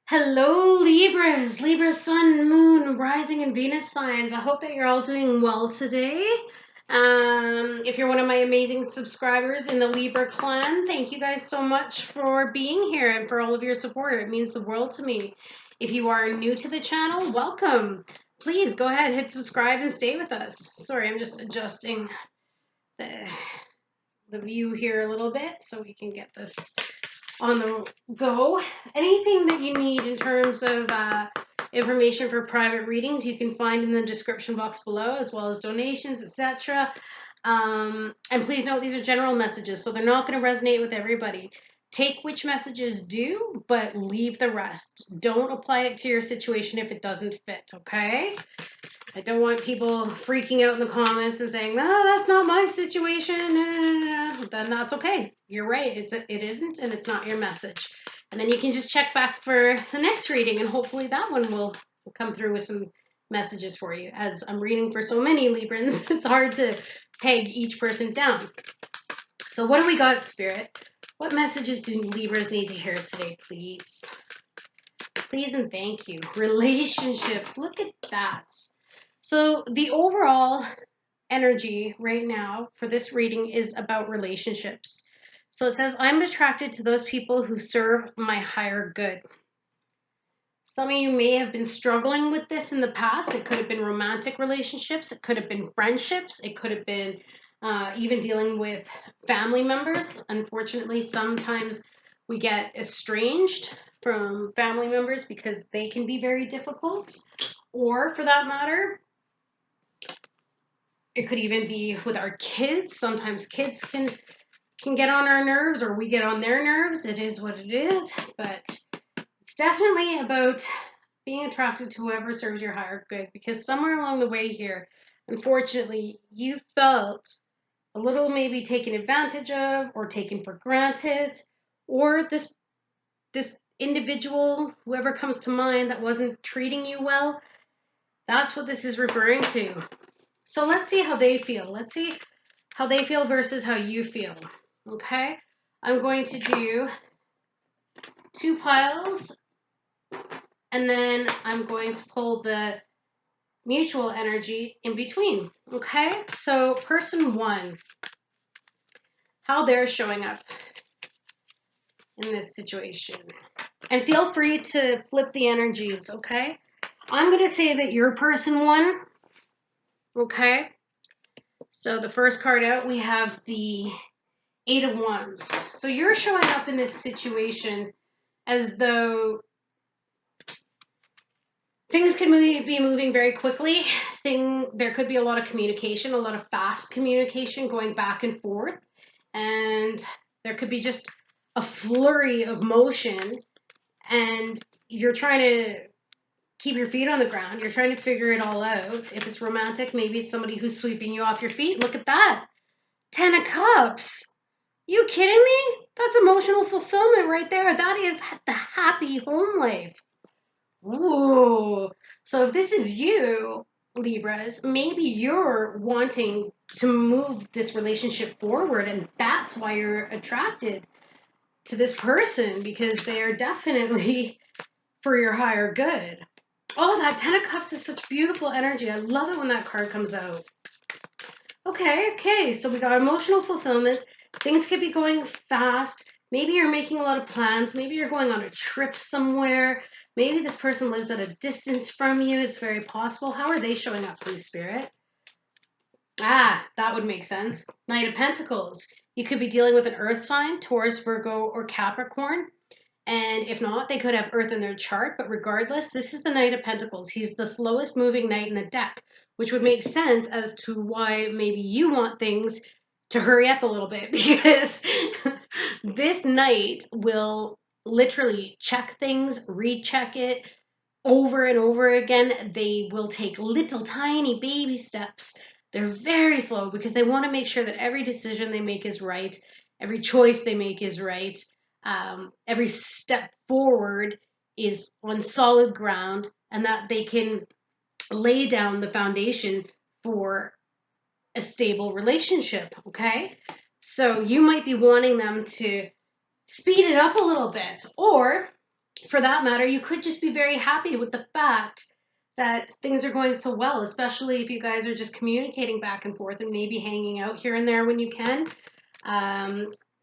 Hello, Libras, Libra, Sun, Moon, Rising, and Venus signs. I hope that you're all doing well today. If you're one of my amazing subscribers in the Libra clan, thank you guys so much for being here and for all of your support. It means the world to me. If you are new to the channel, welcome. Please go ahead, hit subscribe, and stay with us. Sorry, I'm just adjusting the view here a little bit so we can get this on the go. Anything that you need in terms of information for private readings, you can find in the description box below, as well as donations, etc. And please note these are general messages, so they're not going to resonate with everybody. Take which messages do, but leave the rest. Don't apply it to your situation if it doesn't fit, okay? I don't want people freaking out in the comments and saying, "Oh, that's not my situation." No. Then that's okay. You're right. It isn't, and it's not your message. And then you can just check back for the next reading, and hopefully that one will come through with some messages for you. As I'm reading for so many Librans, it's hard to peg each person down. So what do we got, Spirit? What messages do Libras need to hear today, please? Please and thank you. Relationships. Look at that. So the overall energy right now for this reading is about relationships. So it says, I'm attracted to those people who serve my higher good. Some of you may have been struggling with this in the past. It could have been romantic relationships. It could have been friendships. It could have been even dealing with family members. Unfortunately, sometimes we get estranged from family members because they can be very difficult. Or for that matter, it could even be with our kids. Sometimes kids can get on our nerves, or we get on their nerves. It is what it is, but it's definitely about being attracted to whoever serves your higher good, because somewhere along the way here, unfortunately, you felt a little maybe taken advantage of or taken for granted, or this individual, whoever comes to mind, that wasn't treating you well. That's what this is referring to. So let's see how they feel. Let's see how they feel versus how you feel. Okay? I'm going to do 2 piles, and then I'm going to pull the mutual energy in between. Okay? So person 1, how they're showing up in this situation. And feel free to flip the energies, okay? I'm going to say that you're person 1. Okay? So the first card out, we have the 8 of Wands. So you're showing up in this situation as though things could be moving very quickly. There could be a lot of communication, a lot of fast communication going back and forth. And there could be just a flurry of motion. And you're trying to keep your feet on the ground. You're trying to figure it all out. If it's romantic, maybe it's somebody who's sweeping you off your feet. Look at that. 10 of Cups. You kidding me? That's emotional fulfillment right there. That is the happy home life. Ooh. So if this is you, Libras, maybe you're wanting to move this relationship forward, and that's why you're attracted to this person, because they are definitely for your higher good. Oh, that 10 of Cups is such beautiful energy. I love it when that card comes out. Okay, so we got emotional fulfillment. Things could be going fast. Maybe you're making a lot of plans. Maybe you're going on a trip somewhere. Maybe this person lives at a distance from you. It's very possible. How are they showing up, please, Spirit? Ah, that would make sense. Knight of Pentacles. You could be dealing with an earth sign, Taurus, Virgo, or Capricorn. And if not, they could have Earth in their chart. But regardless, this is the Knight of Pentacles. He's the slowest moving knight in the deck, which would make sense as to why maybe you want things to hurry up a little bit, because this knight will literally check things, recheck it over and over again. They will take little tiny baby steps. They're very slow because they want to make sure that every decision they make is right. Every choice they make is right. Every step forward is on solid ground, and that they can lay down the foundation for a stable relationship, okay? So you might be wanting them to speed it up a little bit, or for that matter, you could just be very happy with the fact that things are going so well, especially if you guys are just communicating back and forth and maybe hanging out here and there when you can.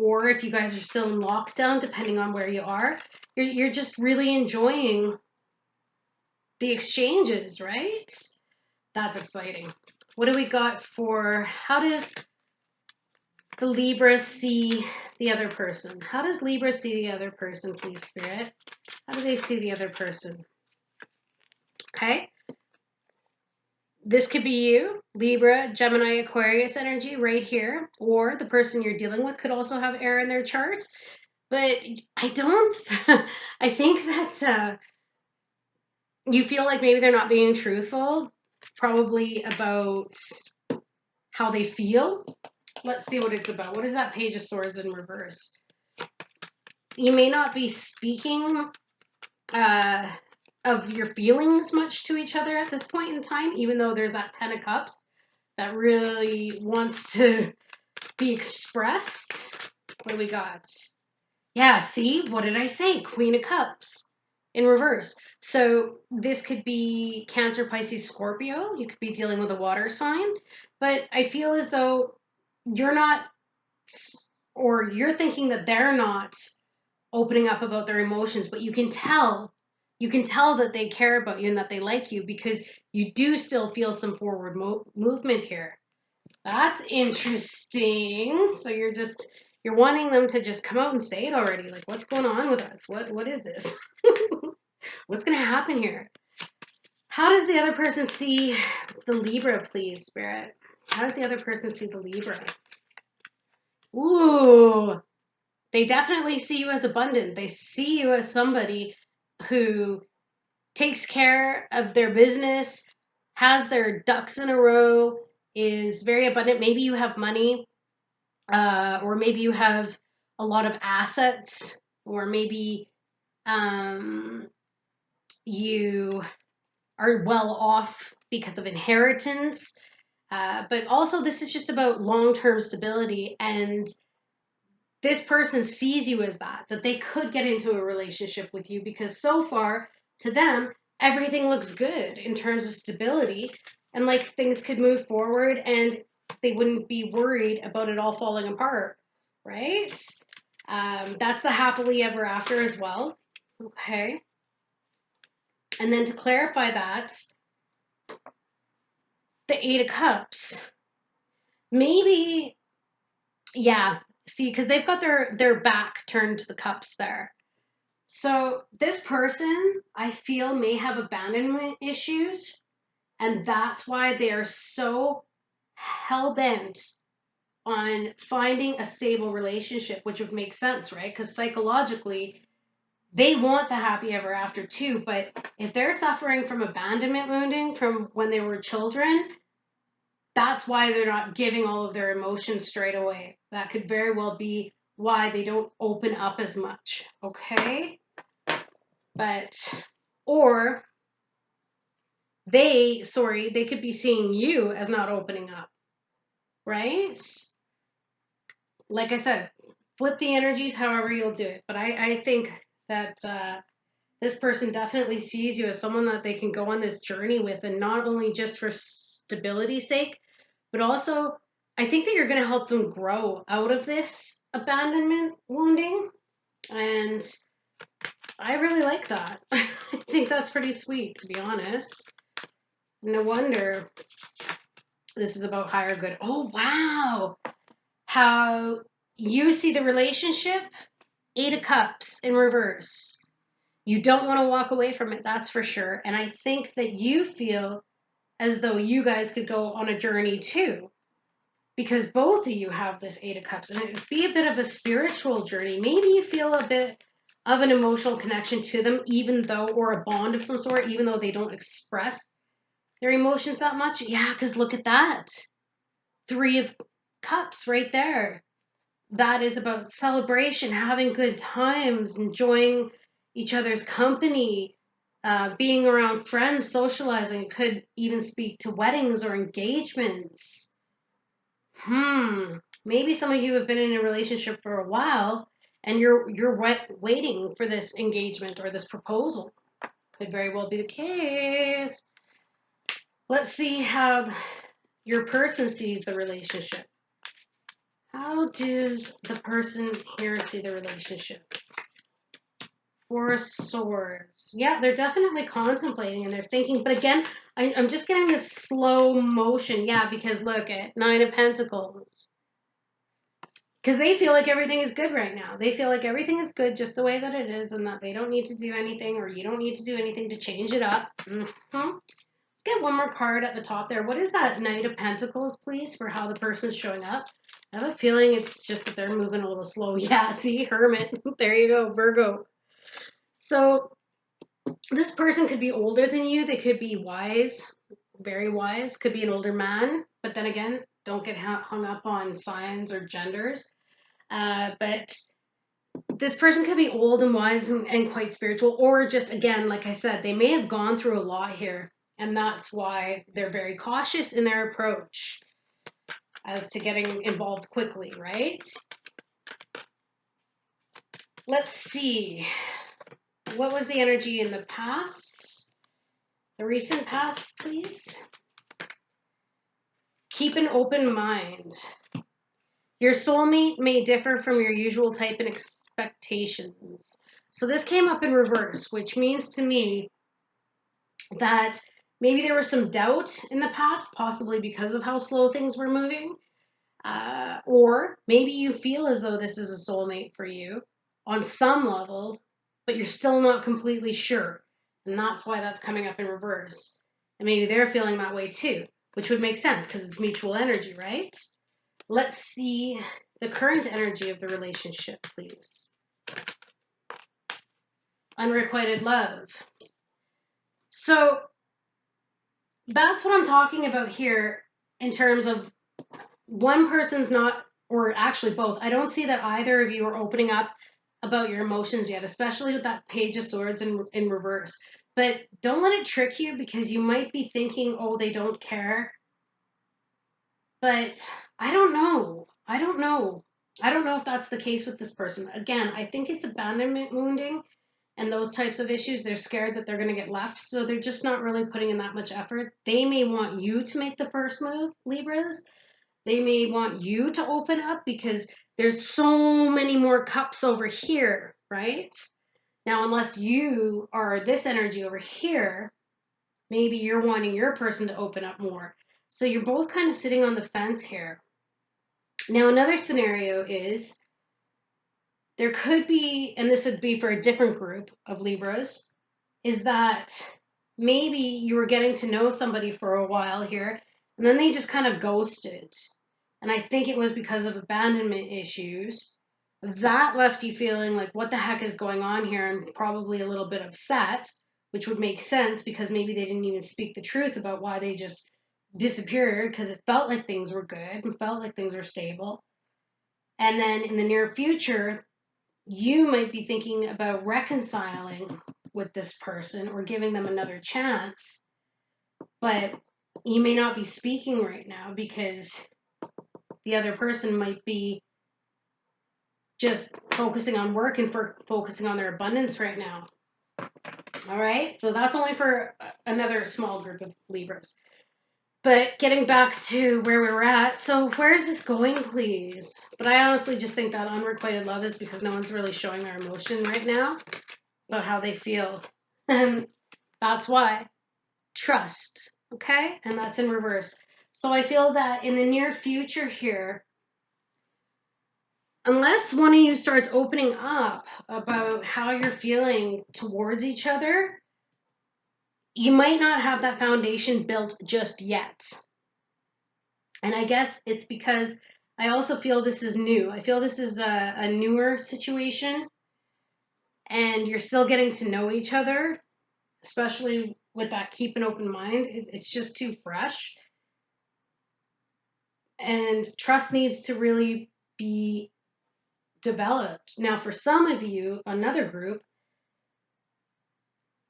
Or if you guys are still in lockdown, depending on where you are, you're just really enjoying the exchanges, right? That's exciting. What do we got for, how does the Libra see the other person? How does Libra see the other person, please, Spirit? How do they see the other person? Okay. This could be you, Libra, Gemini, Aquarius energy right here, or the person you're dealing with could also have air in their charts. But I don't, I think that you feel like maybe they're not being truthful, probably about how they feel. Let's see what it's about. What is that Page of Swords in reverse? You may not be speaking of your feelings much to each other at this point in time, even though there's that 10 of Cups that really wants to be expressed. What do we got? Yeah, see, what did I say? Queen of Cups in reverse. So this could be Cancer, Pisces, Scorpio. You could be dealing with a water sign, but I feel as though you're not, or you're thinking that they're not opening up about their emotions, but you can tell that they care about you and that they like you because you do still feel some forward movement here. That's interesting. So you're wanting them to just come out and say it already. Like, what's going on with us? What is this? What's going to happen here? How does the other person see the Libra, please, Spirit? How does the other person see the Libra? Ooh, they definitely see you as abundant. They see you as somebody who takes care of their business, has their ducks in a row, is very abundant. Maybe you have money, or maybe you have a lot of assets, or maybe you are well off because of inheritance. But also, this is just about long-term stability, and this person sees you as that they could get into a relationship with you because so far, to them, everything looks good in terms of stability, and like things could move forward and they wouldn't be worried about it all falling apart, right? That's the happily ever after as well. Okay. And then to clarify that, the Eight of Cups, maybe, yeah, see, because they've got their back turned to the cups there. So this person, I feel, may have abandonment issues, and that's why they are so hell-bent on finding a stable relationship, which would make sense, right? Because psychologically, they want the happy ever after too, but if they're suffering from abandonment wounding from when they were children, that's why they're not giving all of their emotions straight away. That could very well be why they don't open up as much, okay? But, or they could be seeing you as not opening up, right? Like I said, flip the energies however you'll do it. But I think that this person definitely sees you as someone that they can go on this journey with, and not only just for stability's sake, but also I think that you're going to help them grow out of this abandonment wounding. And I really like that. I think that's pretty sweet, to be honest. No wonder this is about higher good. Oh, wow. How you see the relationship, Eight of Cups in reverse. You don't want to walk away from it, that's for sure. And I think that you feel as though you guys could go on a journey too, because both of you have this Eight of Cups, and it would be a bit of a spiritual journey. Maybe you feel a bit of an emotional connection to them, even though, or a bond of some sort, even though they don't express their emotions that much. Yeah, because look at that. Three of Cups right there. That is about celebration, having good times, enjoying each other's company, being around friends, socializing. It could even speak to weddings or engagements. Maybe some of you have been in a relationship for a while and you're waiting for this engagement or this proposal. Could very well be the case. Let's see how your person sees the relationship. How does the person here see the relationship? Four of Swords. Yeah, they're definitely contemplating and they're thinking. But again, I'm just getting this slow motion. Yeah, because look at Nine of Pentacles. Because they feel like everything is good right now. They feel like everything is good just the way that it is and that they don't need to do anything or you don't need to do anything to change it up. Let's get one more card at the top there. What is that Knight of Pentacles, please, for how the person's showing up? I have a feeling it's just that they're moving a little slow. Yeah, see, Hermit. There you go, Virgo. So this person could be older than you. They could be wise, very wise. Could be an older man. But then again, don't get hung up on signs or genders. But this person could be old and wise and quite spiritual, or just, again, like I said, they may have gone through a lot here, and that's why they're very cautious in their approach as to getting involved quickly, right? Let's see. What was the energy in the past? The recent past, please. Keep an open mind. Your soulmate may differ from your usual type and expectations. So this came up in reverse, which means to me that maybe there was some doubt in the past, possibly because of how slow things were moving. Or maybe you feel as though this is a soulmate for you on some level, but you're still not completely sure. And that's why that's coming up in reverse. And maybe they're feeling that way too, which would make sense because it's mutual energy, right? Let's see the current energy of the relationship, please. Unrequited love. So that's what I'm talking about here in terms of one person's not, or actually both. I don't see that either of you are opening up about your emotions yet, especially with that Page of Swords in reverse. But don't let it trick you, because you might be thinking, oh, they don't care. But I don't know. I don't know if that's the case with this person. Again, I think it's abandonment wounding and those types of issues. They're scared that they're going to get left, so they're just not really putting in that much effort. They may want you to make the first move, Libras. They may want you to open up because there's so many more cups over here, right? Now, unless you are this energy over here, maybe you're wanting your person to open up more. So you're both kind of sitting on the fence here. Now, another scenario is there could be, and this would be for a different group of Libras, is that maybe you were getting to know somebody for a while here, and then they just kind of ghosted. And I think it was because of abandonment issues. That left you feeling like, what the heck is going on here? And probably a little bit upset, which would make sense because maybe they didn't even speak the truth about why they just disappeared, because it felt like things were good and felt like things were stable. And then in the near future, you might be thinking about reconciling with this person or giving them another chance, but you may not be speaking right now because the other person might be just focusing on work and focusing on their abundance right now. All right, so that's only for another small group of Libras. But getting back to where we were at, so where is this going, please? But I honestly just think that unrequited love is because no one's really showing their emotion right now about how they feel. And that's why. Trust, okay? And that's in reverse. So I feel that in the near future here, unless one of you starts opening up about how you're feeling towards each other, you might not have that foundation built just yet. And I guess it's because I also feel this is new. I feel this is a newer situation, and you're still getting to know each other, especially with that keep an open mind. It's just too fresh. And trust needs to really be developed. Now, for some of you, another group,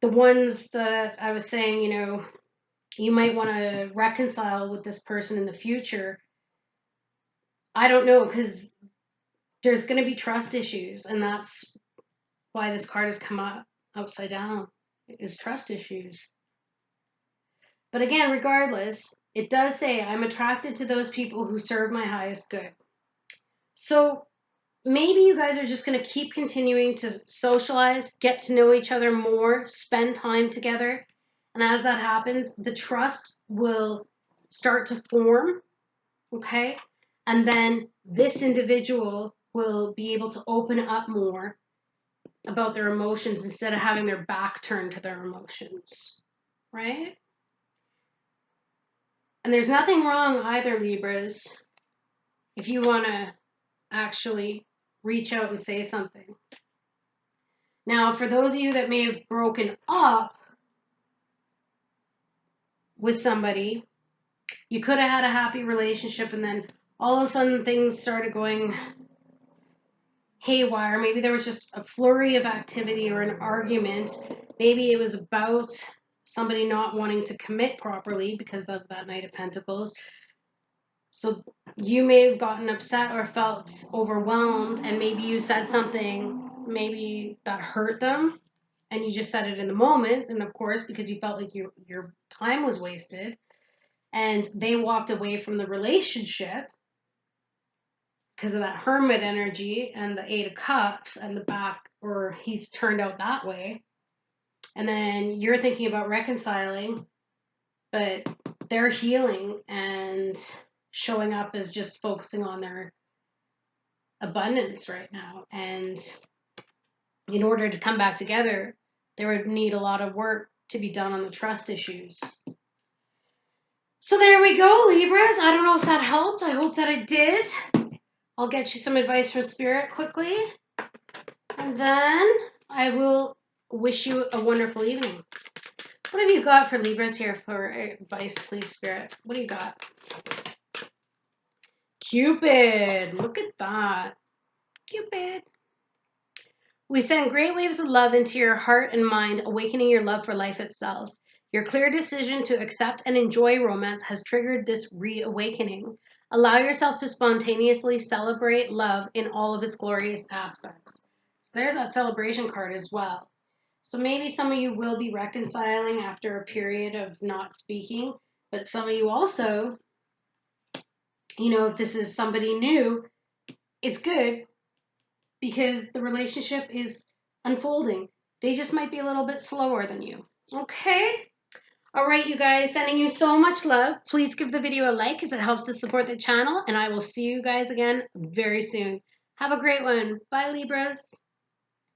the ones that I was saying, you might want to reconcile with this person in the future. I don't know, because there's going to be trust issues, and that's why this card has come up upside down, is trust issues. But again, regardless, it does say, I'm attracted to those people who serve my highest good. So maybe you guys are just going to keep continuing to socialize, get to know each other more, spend time together. And as that happens, the trust will start to form, okay? And then this individual will be able to open up more about their emotions instead of having their back turned to their emotions, right? And there's nothing wrong either, Libras, if you want to actually reach out and say something. Now, for those of you that may have broken up with somebody, you could have had a happy relationship and then all of a sudden things started going haywire. Maybe there was just a flurry of activity or an argument. Maybe it was about somebody not wanting to commit properly because of that Knight of Pentacles. So you may have gotten upset or felt overwhelmed, and maybe you said something maybe that hurt them, and you just said it in the moment, and of course because you felt like your time was wasted, and they walked away from the relationship because of that Hermit energy and the Eight of Cups and the back, or he's turned out that way. And then you're thinking about reconciling, but they're healing and showing up as just focusing on their abundance right now. And in order to come back together, there would need a lot of work to be done on the trust issues. So there we go, Libras. I don't know if that helped. I hope that it did. I'll get you some advice from Spirit quickly. And then I will wish you a wonderful evening. What have you got for Libras here for advice, please, Spirit? What do you got? Cupid. Look at that. Cupid. We send great waves of love into your heart and mind, awakening your love for life itself. Your clear decision to accept and enjoy romance has triggered this reawakening. Allow yourself to spontaneously celebrate love in all of its glorious aspects. So there's that celebration card as well. So maybe some of you will be reconciling after a period of not speaking, but some of you also, if this is somebody new, it's good because the relationship is unfolding. They just might be a little bit slower than you. Okay? All right, you guys, sending you so much love. Please give the video a like as it helps to support the channel, and I will see you guys again very soon. Have a great one. Bye, Libras.